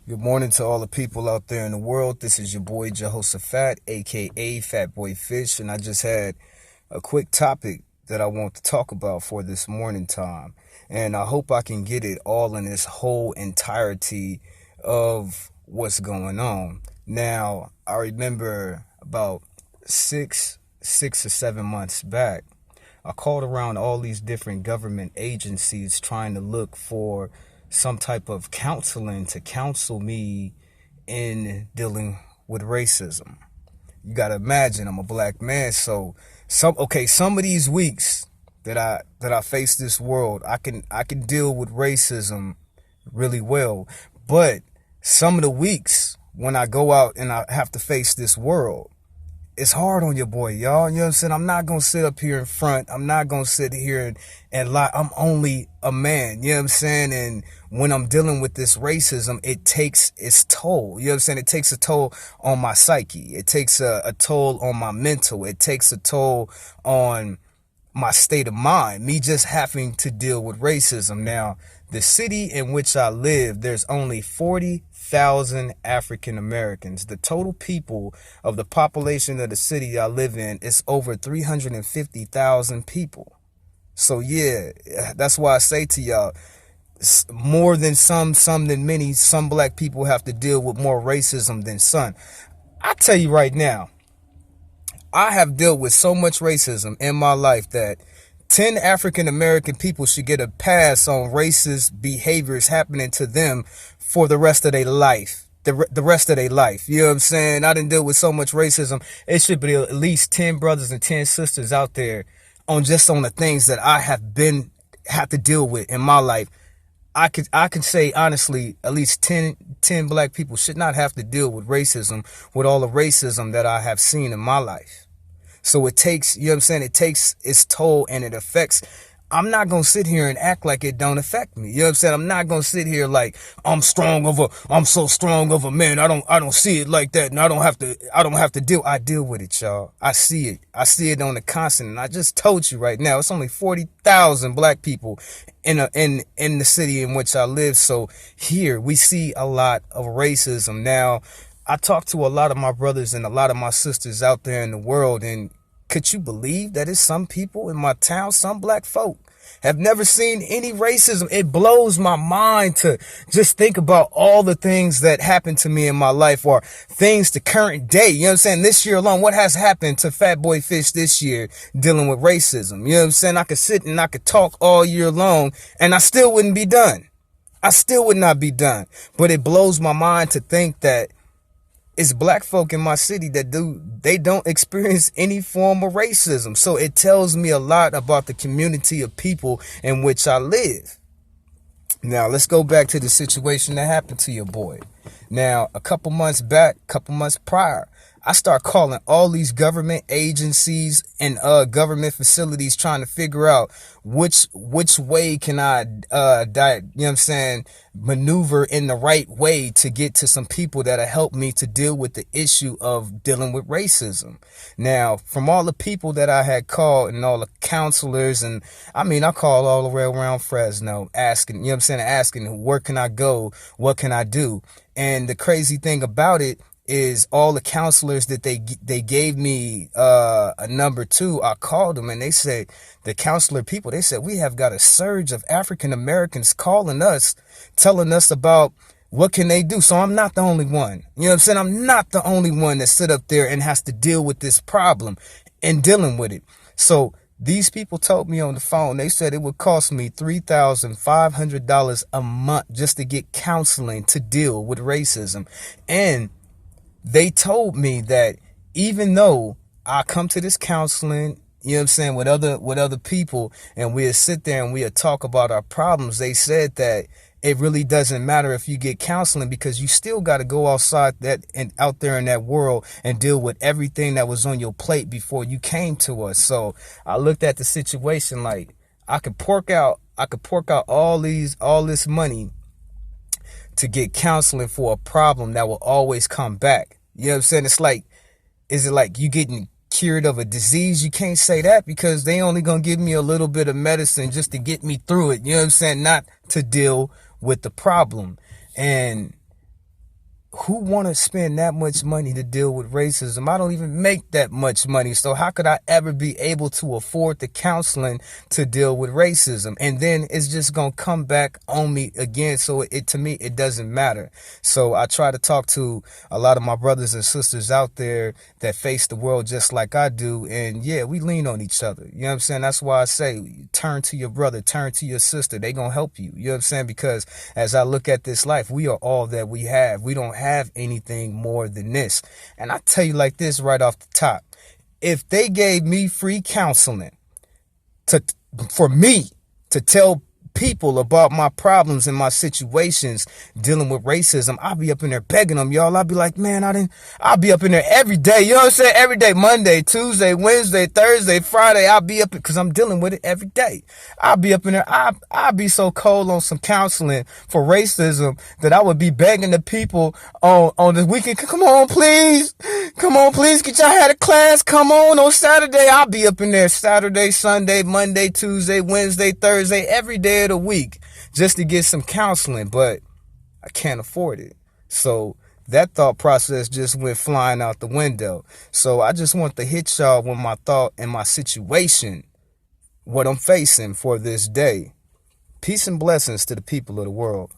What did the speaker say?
Good morning to all the people out there in the world. This is your boy Jehoshaphat, aka Fat Boy Fish, and I just had a quick topic that I want to talk about for this morning time. And I hope I can get it all in this whole entirety of what's going on. Now, I remember about six or 7 months back, I called around all these different government agencies trying to look for some type of counseling to counsel me in dealing with racism. You gotta imagine I'm a black man, so some of these weeks that I face this world, I can deal with racism really well. But some of the weeks when I go out and I have to face this world, it's hard on your boy, y'all. You know what I'm saying? I'm not going to sit up here in front. I'm not going to sit here and lie. I'm only a man. You know what I'm saying? And when I'm dealing with this racism, it takes its toll. You know what I'm saying? It takes a toll on my psyche. It takes a toll on my mental. It takes a toll on my state of mind, me just having to deal with racism. Now, the city in which I live, there's only 40,000 African Americans. The total people of the population of the city I live in is over 350,000 people. So yeah, that's why I say to y'all, more than some than many, some black people have to deal with more racism than some. I tell you right now, I have dealt with so much racism in my life that 10 African American people should get a pass on racist behaviors happening to them for the rest of their life. The rest of their life. You know what I'm saying? I didn't deal with so much racism. It should be at least 10 brothers and 10 sisters out there on the things that I have to deal with in my life. I can say honestly, at least 10 black people should not have to deal with racism, with all the racism that I have seen in my life. So it takes, you know what I'm saying? It takes its toll and it affects. I'm not going to sit here and act like it don't affect me. You know what I'm saying? I'm not going to sit here like I'm so strong of a man. I don't see it like that. And I don't have to deal. I deal with it, y'all. I see it. I see it on the constant. And I just told you right now, it's only 40,000 black people in the city in which I live. So here we see a lot of racism. Now, I talk to a lot of my brothers and a lot of my sisters out there in the world, and could you believe that it's some people in my town, some black folk, have never seen any racism? It blows my mind to just think about all the things that happened to me in my life, or things to current day. You know what I'm saying? This year alone, what has happened to Fat Boy Fish this year dealing with racism? You know what I'm saying? I could sit and I could talk all year long and I still wouldn't be done. I still would not be done. But it blows my mind to think that it's black folk in my city that they don't experience any form of racism. So it tells me a lot about the community of people in which I live. Now, let's go back to the situation that happened to your boy. Now, a couple months prior, I start calling all these government agencies and government facilities trying to figure out which way can I you know what I'm saying, maneuver in the right way to get to some people that'll help me to deal with the issue of dealing with racism. Now, from all the people that I had called and all the counselors, and I called all the way around Fresno asking, you know what I'm saying, asking where can I go, what can I do? And the crazy thing about it is all the counselors that they gave me a number to, I called them and they said, the counselor people, they said, we have got a surge of African Americans calling us, telling us about what can they do. So I'm not the only one. You know what I'm saying? I'm not the only one that sit up there and has to deal with this problem and dealing with it. So these people told me on the phone, they said it would cost me $3,500 a month just to get counseling to deal with racism. And they told me that even though I come to this counseling, you know what I'm saying, with other people, and we'll sit there and we'll talk about our problems, they said that it really doesn't matter if you get counseling, because you still got to go outside that and out there in that world and deal with everything that was on your plate before you came to us. So I looked at the situation like I could fork out all this money to get counseling for a problem that will always come back. You know what I'm saying? It's like, is it like you getting cured of a disease? You can't say that, because they only gonna give me a little bit of medicine just to get me through it. You know what I'm saying? Not to deal with the problem. And who want to spend that much money to deal with racism? I don't even make that much money. So how could I ever be able to afford the counseling to deal with racism? And then it's just going to come back on me again. So to me, it doesn't matter. So I try to talk to a lot of my brothers and sisters out there that face the world just like I do. And yeah, we lean on each other. You know what I'm saying? That's why I say, turn to your brother, turn to your sister. They going to help you. You know what I'm saying? Because as I look at this life, we are all that we have. We don't have anything more than this. And I tell you like this right off the top, if they gave me free counseling for me to tell people about my problems and my situations dealing with racism, I'll be up in there begging them, y'all. I'll be like, man, I'll be up in there every day. You know what I'm saying? Every day, Monday, Tuesday, Wednesday, Thursday, Friday, I'll be up because I'm dealing with it every day. I'll be up in there. I'll be so cold on some counseling for racism that I would be begging the people on the weekend, come on, please. Come on, please get y'all out of class. Come on Saturday. I'll be up in there Saturday, Sunday, Monday, Tuesday, Wednesday, Thursday, every day of the week just to get some counseling, but I can't afford it. So that thought process just went flying out the window. So I just want to hit y'all with my thought and my situation, what I'm facing for this day. Peace and blessings to the people of the world.